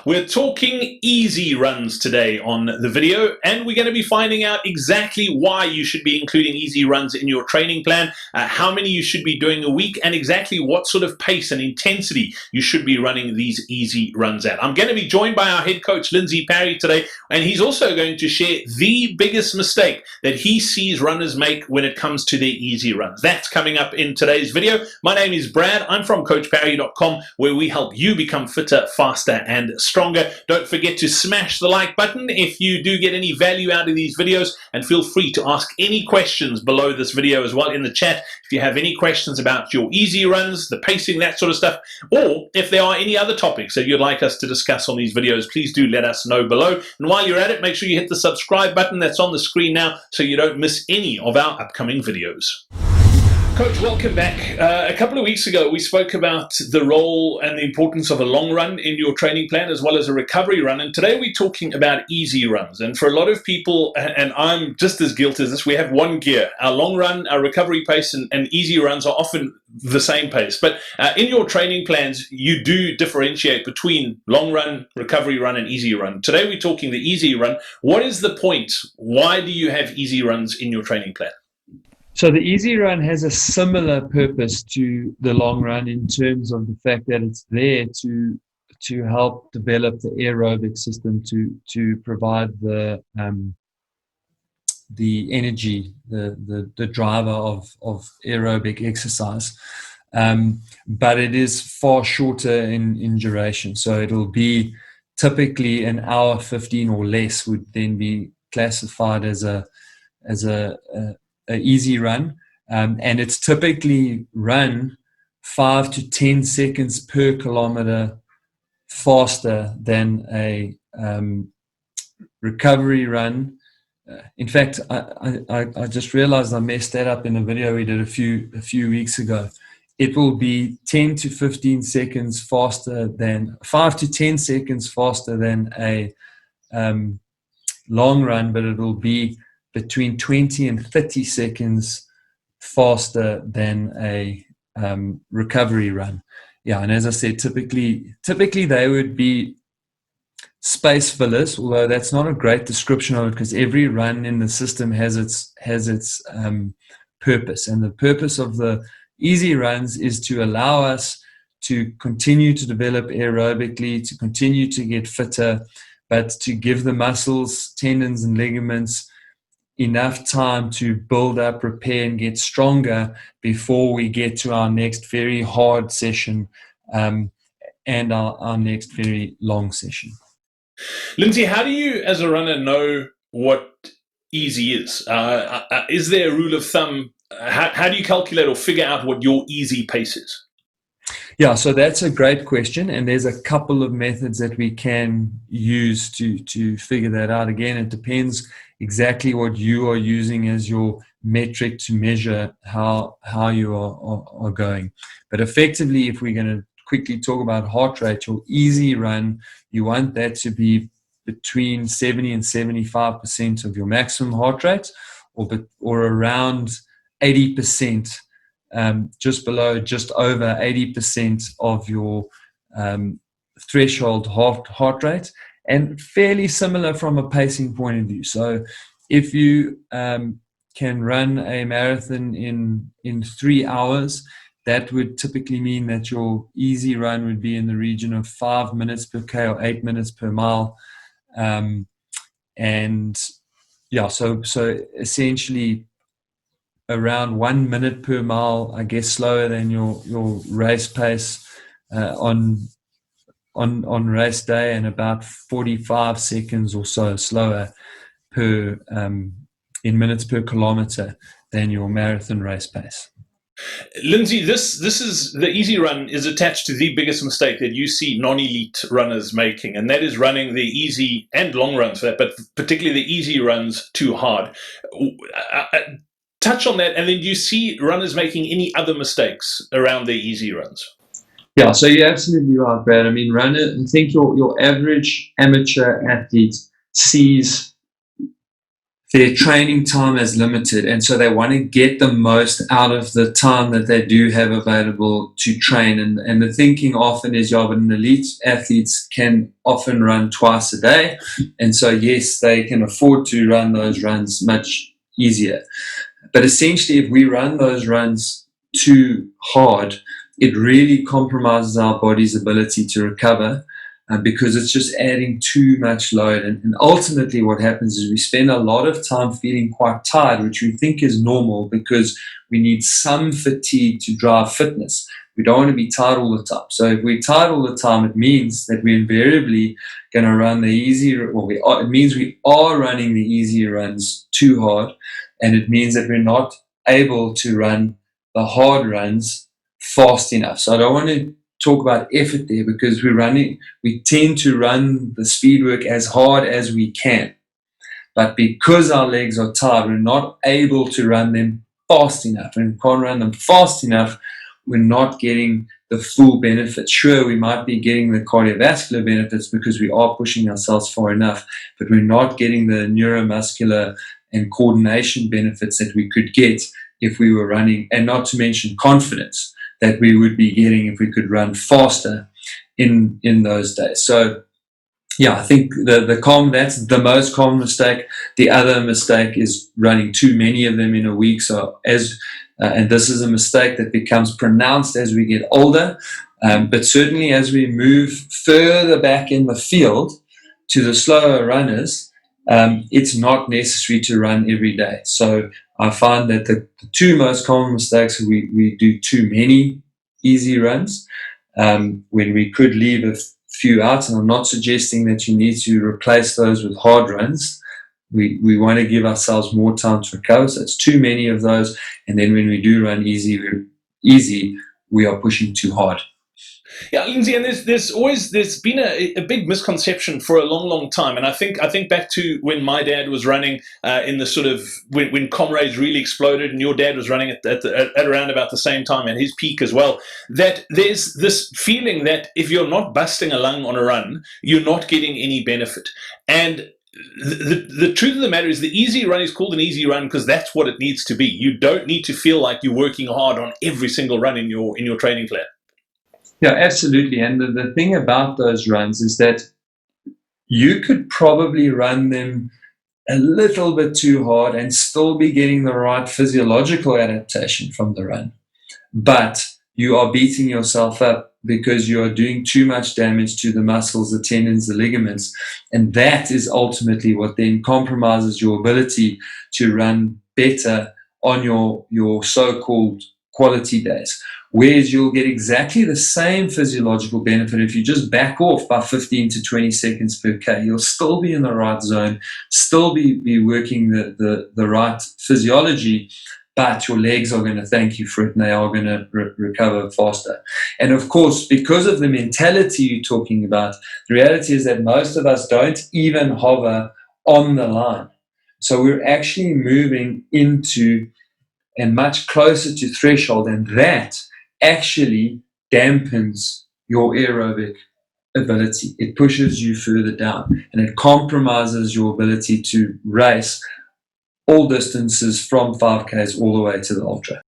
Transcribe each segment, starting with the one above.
We're talking easy runs today on the video, and we're going to be finding out exactly why you should be including easy runs in your training plan, how many you should be doing a week, and exactly what sort of pace and intensity you should be running these easy runs at. I'm going to be joined by our head coach, Parry, today, and he's also going to share the biggest mistake that he sees runners make when it comes to their easy runs. That's coming up in today's video. My name is Brad. I'm from CoachParry.com, where we help you become fitter, faster, and stronger. Don't forget to smash the like button if you do get any value out of these videos, and feel free to ask any questions below this video as well in the chat. If you have any questions about your easy runs, the pacing, that sort of stuff, or if there are any other topics that you'd like us to discuss on these videos, please do let us know below. And while you're at it, make sure you hit the subscribe button that's on the screen now so you don't miss any of our upcoming videos. Coach, welcome back. A couple of weeks ago, we spoke about the role and the importance of a long run in your training plan as well as a recovery run. And today we're talking about easy runs. And for a lot of people, and I'm just as guilty as this, we have one gear. Our long run, our recovery pace, and easy runs are often the same pace. But in your training plans, you do differentiate between long run, recovery run, and easy run. Today we're talking the easy run. What is the point? Why do you have easy runs in your training plan? So the easy run has a similar purpose to the long run in terms of the fact that it's there to help develop the aerobic system, to provide the energy, the driver of aerobic exercise. But it is far shorter in duration. So it'll be typically an hour 15 or less would then be classified as a easy run, and it's typically run 5 to 10 seconds per kilometer faster than a recovery run. In fact, I just realized I messed that up in a video we did a few weeks ago. It will be 10 to 15 seconds faster than 5 to 10 seconds faster than a long run, but it will be between 20 and 30 seconds faster than a recovery run. Yeah, and as I said, typically they would be space fillers, although that's not a great description of it because every run in the system has its purpose. And the purpose of the easy runs is to allow us to continue to develop aerobically, to continue to get fitter, but to give the muscles, tendons, and ligaments enough time to build up, repair, and get stronger before we get to our next very hard session and our next very long session. Lindsay, how do you, as a runner, know what easy is? Is there a rule of thumb? How do you calculate or figure out what your easy pace is? Yeah, so that's a great question, and there's a couple of methods that we can use to figure that out. Again, it depends exactly what you are using as your metric to measure how you are going. But effectively, if we're going to quickly talk about heart rate, your easy run, you want that to be between 70 and 75% of your maximum heart rate, or around 80%. Just over 80% of your threshold heart rate, and fairly similar from a pacing point of view. So if you can run a marathon in 3 hours, that would typically mean that your easy run would be in the region of 5 minutes per K or 8 minutes per mile. And yeah, so essentially around 1 minute per mile, I guess, slower than your race pace on race day, and about 45 seconds or so slower per in minutes per kilometer than your marathon race pace. Lindsay, this is the easy run is attached to the biggest mistake that you see non-elite runners making, and that is running the easy and long runs for that, but particularly the easy runs too hard. Touch on that, and then do you see runners making any other mistakes around their easy runs? Yeah, so you're absolutely right, Brad. I mean, I think your average amateur athlete sees their training time is limited, and so they want to get the most out of the time that they do have available to train. And the thinking often is, yeah, but an elite athletes can often run twice a day, and so yes, they can afford to run those runs much easier. But essentially, if we run those runs too hard, it really compromises our body's ability to recover, because it's just adding too much load. And ultimately, what happens is we spend a lot of time feeling quite tired, which we think is normal because we need some fatigue to drive fitness. We don't want to be tired all the time. So if we're tired all the time, it means that we're invariably going to run the easy. Well, it means we are running the easy runs too hard, and it means that we're not able to run the hard runs fast enough. So I don't want to talk about effort there, because we tend to run the speed work as hard as we can. But because our legs are tired, we're not able to run them fast enough. And we can't run them fast enough, we're not getting the full benefits. Sure, we might be getting the cardiovascular benefits because we are pushing ourselves far enough, but we're not getting the neuromuscular and coordination benefits that we could get if we were running, and not to mention confidence that we would be getting if we could run faster in those days. So yeah, I think that's the most common mistake. The other mistake is running too many of them in a week. So and this is a mistake that becomes pronounced as we get older, but certainly as we move further back in the field to the slower runners, it's not necessary to run every day. So I find that the two most common mistakes are we do too many easy runs, when we could leave a few out, and I'm not suggesting that you need to replace those with hard runs. We want to give ourselves more time to recover, so it's too many of those. And then when we do run easy, we are pushing too hard. Yeah, Lindsay, and there's been a big misconception for a long time, and I think back to when my dad was running, in the sort of when Comrades really exploded, and your dad was running at around about the same time and his peak as well. That there's this feeling that if you're not busting a lung on a run, you're not getting any benefit. And the truth of the matter is, the easy run is called an easy run because that's what it needs to be. You don't need to feel like you're working hard on every single run in your training plan. Yeah, absolutely. And the thing about those runs is that you could probably run them a little bit too hard and still be getting the right physiological adaptation from the run. But you are beating yourself up because you are doing too much damage to the muscles, the tendons, the ligaments. And that is ultimately what then compromises your ability to run better on your so-called quality days. Whereas you'll get exactly the same physiological benefit if you just back off by 15 to 20 seconds per K. You'll still be in the right zone, still be working the right physiology, but your legs are going to thank you for it, and they are going to recover faster. And of course, because of the mentality you're talking about, the reality is that most of us don't even hover on the line. So we're actually moving into and much closer to threshold, and that actually dampens your aerobic ability. It pushes you further down, and it compromises your ability to race all distances from 5Ks all the way to the ultra.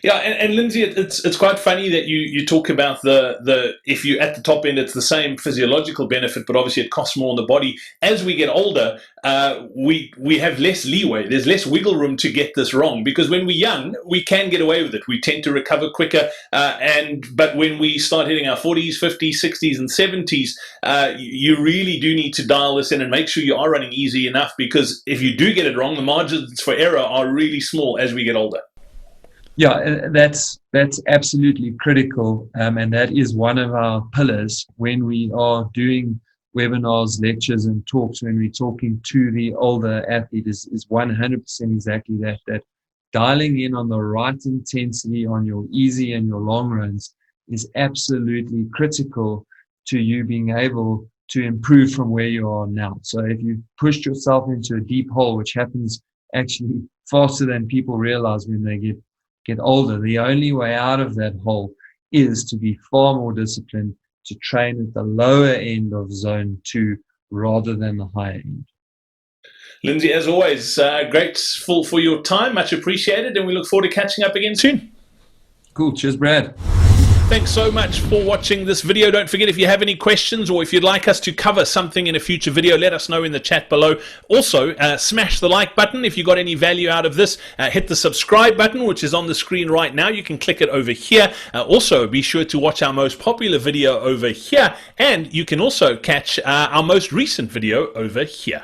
Yeah, and Lindsay, it's quite funny that you talk about the if you at the top end, it's the same physiological benefit, but obviously it costs more on the body. As we get older, we have less leeway. There's less wiggle room to get this wrong, because when we're young, we can get away with it. We tend to recover quicker, but when we start hitting our 40s, 50s, 60s, and 70s, you really do need to dial this in and make sure you are running easy enough, because if you do get it wrong, the margins for error are really small as we get older. Yeah, that's absolutely critical, and that is one of our pillars when we are doing webinars, lectures, and talks. When we're talking to the older athlete, is 100% exactly that. That dialing in on the right intensity on your easy and your long runs is absolutely critical to you being able to improve from where you are now. So if you pushed yourself into a deep hole, which happens actually faster than people realize when they get older, the only way out of that hole is to be far more disciplined, to train at the lower end of zone 2 rather than the higher end. Lindsay, as always, grateful for your time, much appreciated, and we look forward to catching up again soon. Cool. Cheers, Brad. Thanks so much for watching this video. Don't forget, if you have any questions or if you'd like us to cover something in a future video, let us know in the chat below. Also, smash the like button if you got any value out of this. Hit the subscribe button, which is on the screen right now. You can click it over here. Also, be sure to watch our most popular video over here, and you can also catch our most recent video over here.